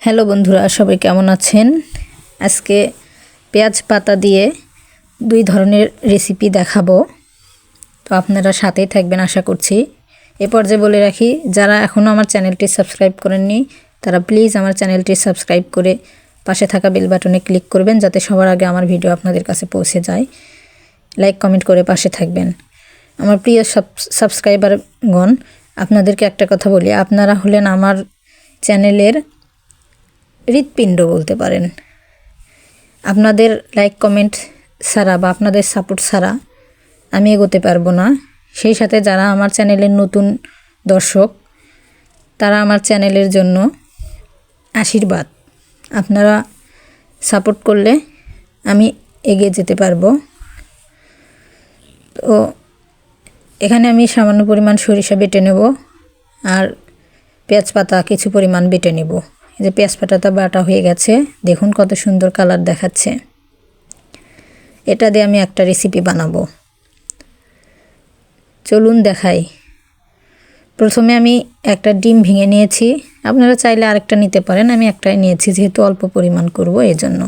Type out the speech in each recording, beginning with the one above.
Hello বন্ধুরা, সবাই কেমন আছেন? আজকে পেঁয়াজ পাতা দিয়ে দুই ধরনের রেসিপি দেখাবো, তো আপনারা সাথেই থাকবেন আশা করছি। এ পর্যায়ে বলে রাখি, যারা এখনও আমার চ্যানেলটি সাবস্ক্রাইব করেননি তারা প্লিজ আমার চ্যানেলটি সাবস্ক্রাইব করে পাশে থাকা বেল বাটনে ক্লিক করবেন, যাতে সবার আগে আমার ভিডিও আপনাদের কাছে পৌঁছে যায়। লাইক কমেন্ট করে পাশে থাকবেন। আমার প্রিয় সাবস্ক্রাইবারগণ, আপনাদেরকে একটা কথা বলি, আপনারা হলেন আমার চ্যানেলের হৃৎপিণ্ড বলতে পারেন। আপনাদের লাইক কমেন্ট ছাড়া বা আপনাদের সাপোর্ট ছাড়া আমি এগোতে পারবো না। সেই সাথে যারা আমার চ্যানেলের নতুন দর্শক, তারা আমার চ্যানেলের জন্য আশীর্বাদ। আপনারা সাপোর্ট করলে আমি এগিয়ে যেতে পারবো। তো এখানে আমি সামান্য পরিমাণ সরিষা বেটে নেব আর পেঁয়াজ পাতা কিছু পরিমাণ বেটে নেব। এই যে পেঁয়াজ পাতাটা বাটা হয়ে গেছে, দেখুন কত সুন্দর কালার দেখাচ্ছে। এটা দিয়ে আমি একটা রেসিপি বানাবো, চলুন দেখাই। প্রথমে আমি একটা ডিম ভেঙে নিয়েছি, আপনারা চাইলে আরেকটা নিতে পারেন, আমি একটাই নিয়েছি যেহেতু অল্প পরিমাণ করব এই জন্য।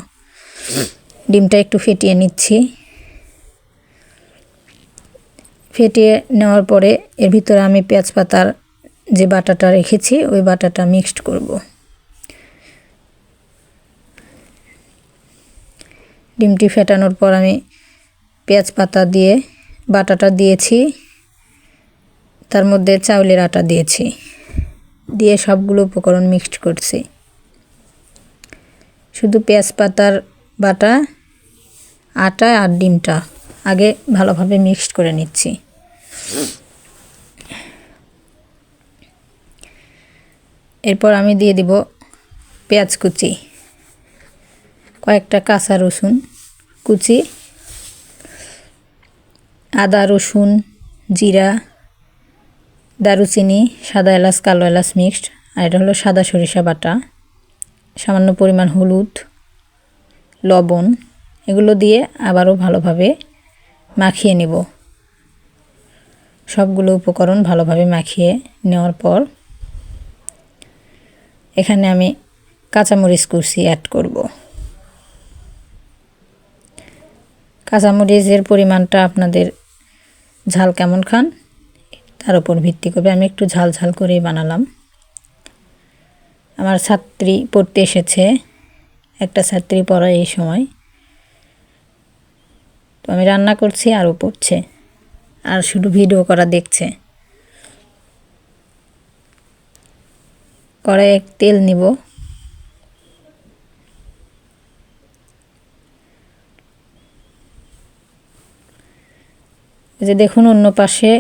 ডিমটা একটু ফেটিয়ে নিচ্ছি। ফেটিয়ে নেওয়ার পরে এর ভিতরে আমি পেঁয়াজ পাতার যে বাটাটা রেখেছি ওই বাটাটা মিক্সড করব। ডিমটি ফেটানোর পর আমি পেঁয়াজ পাতা দিয়ে বাটাটা দিয়েছি, তার মধ্যে চাউলের আটা দিয়েছি, দিয়ে সবগুলো উপকরণ মিক্সড করছি। শুধু পেঁয়াজ পাতার বাটা, আটা আর ডিমটা আগে ভালোভাবে মিক্সড করে নিচ্ছি। এরপর আমি দিয়ে দিব পেঁয়াজ কুচি, কয়েকটা কাঁচা রসুন কুচি, আদা রসুন জিরা দারুচিনি সাদা এলাচ কালো এলাচ মিক্সড, আর এটা হলো সাদা সরিষা বাটা, সামান্য পরিমাণ হলুদ লবণ, এগুলো দিয়ে আবারও ভালোভাবে মাখিয়ে নেব। সবগুলো উপকরণ ভালোভাবে মাখিয়ে নেওয়ার পর এখানে আমি কাঁচামরিচ কুচি অ্যাড করব। কাঁচামরিচের পরিমাণটা আপনাদের ঝাল কেমন খান তার উপর ভিত্তি করবে। আমি একটু ঝাল ঝাল করেই বানালাম। আমার ছাত্রী পড়তে এসেছে, একটা ছাত্রী পড়ায় এই সময়, তো আমি রান্না করছি আর ও পড়ছে আর শুধু ভিডিও করা দেখছে। কড়াইয়ে তেল নিব, যে দেখুন অন্য পাশে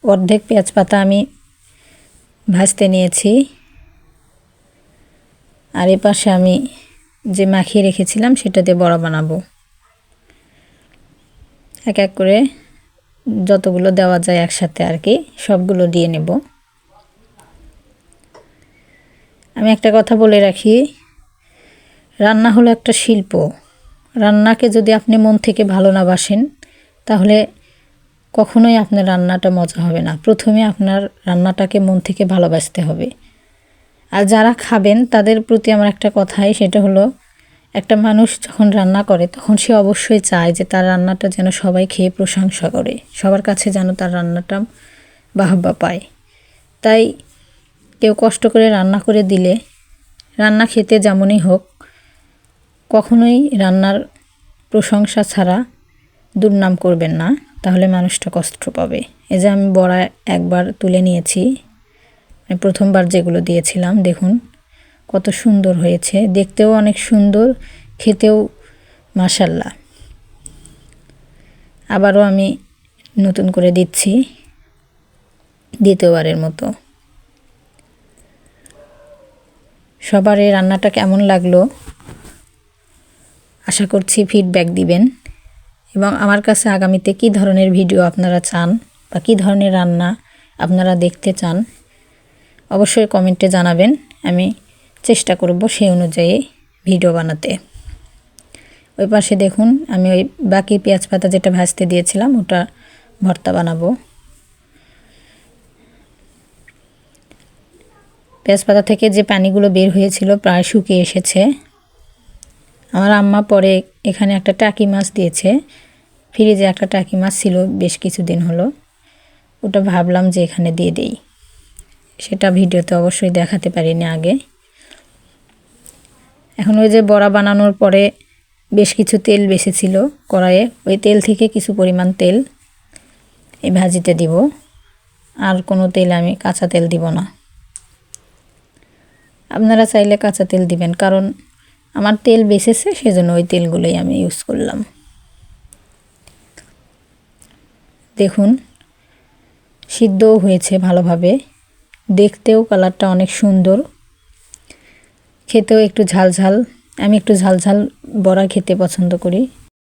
অর্ধেক পেঁয়াজ পাতা আমি ভাজতে নিয়েছি, আর এ পাশে আমি যে মাখিয়ে রেখেছিলাম সেটা দিয়ে বড়া বানাবো। এক এক করে যতগুলো দেওয়া যায় একসাথে আর কি সবগুলো দিয়ে নেব। আমি একটা কথা বলে রাখি, রান্না হলো একটা শিল্প। রান্নাকে যদি আপনি মন থেকে ভালো না বাসেন তাহলে কখনোই আপনার রান্নাটা মজা হবে না। প্রথমে আপনার রান্নাটাকে মন থেকে ভালোবাসতে হবে। আর যারা খাবেন তাদের প্রতি আমার একটা কথাই, সেটা হলো একটা মানুষ যখন রান্না করে তখন সে অবশ্যই চায় যে তার রান্নাটা যেন সবাই খেয়ে প্রশংসা করে, সবার কাছে যেন তার রান্নাটা বাহবা পায়। তাই কেউ কষ্ট করে রান্না করে দিলে, রান্না খেতে যেমনই হোক, কখনোই রান্নার প্রশংসা ছাড়া দুর্নাম করবেন না, তাহলে মানুষটা কষ্ট পাবে। এই যে আমি বড়া একবার তুলে নিয়েছি, প্রথমবার যেগুলো দিয়েছিলাম, দেখুন কত সুন্দর হয়েছে, দেখতেও অনেক সুন্দর, খেতেও মাশাল্লাহ। আবারও আমি নতুন করে দিচ্ছি দ্বিতীয়বারের মতো। সবার এই রান্নাটা কেমন লাগলো আশা করছি ফিডব্যাক দিবেন, এবং আমার কাছে আগামীতে কী ধরনের ভিডিও আপনারা চান বা কী ধরনের রান্না আপনারা দেখতে চান অবশ্যই কমেন্টে জানাবেন। আমি চেষ্টা করব সেই অনুযায়ী ভিডিও বানাতে। ওই পাশে দেখুন আমি ওই বাকি পেঁয়াজ পাতা যেটা ভাজতে দিয়েছিলাম ওটা ভর্তা বানাবো। তেজপাতা থেকে যে পানিগুলো বের হয়েছিল প্রায় শুকিয়ে এসেছে। আমার আম্মা পরে এখানে একটা টাকি মাছ দিয়েছে। ফ্রিজে একটা টাকি মাছ ছিল বেশ কিছুদিন হলো, ওটা ভাবলাম যে এখানে দিয়ে দেই। সেটা ভিডিওতে অবশ্যই দেখাতে পারিনি আগে। এখন ওই যে বড়া বানানোর পরে বেশ কিছু তেল বেঁচেছিল কড়াইয়ে, ওই তেল থেকে কিছু পরিমাণ তেল এই ভাজিতে দিব। আর কোনো তেল আমি কাঁচা তেল দিব না। আপনারা চাইলে কাঁচা তেল দিবেন, কারণ আমার তেল বেঁচেছে সেজন্য ওই তেলগুলোই আমি ইউজ করলাম। দেখুন সিদ্ধও হয়েছে ভালোভাবে, দেখতেও কালারটা অনেক সুন্দর, খেতেও একটু ঝাল ঝাল। আমি একটু ঝাল ঝাল বড়া খেতে পছন্দ করি।